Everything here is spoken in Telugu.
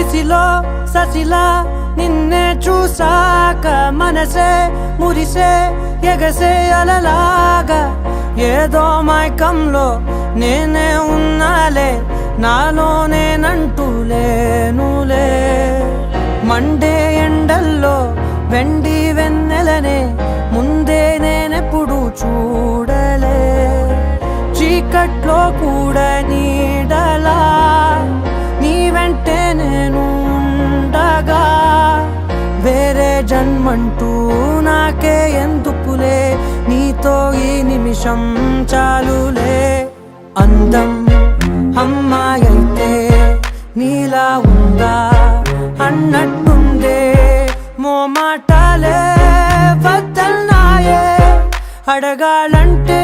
సిసిలో ససిలా నిన్నే చూసాక మనసే మురిసే ఎగసే అలలాగా ఏదో మైకంలో నేనే ఉన్నాలే నాలోనేనంటూ లేనులే మండే ఎండల్లో వెండి వెన్నెలనే ముందే నేనెప్పుడు చూడలే చీకట్లో కూడా నీడలా నీ వెంటే నేను ఉండగా వేరే జన్మంటూ నాకే ఎందుకులే నీతో ఈ నిమిషం చాలులే అందం అమ్మాయైతే నీలా ఉందా అన్నట్టుందే మోమాటాలే వద్దన్నాయే అడగాలంటే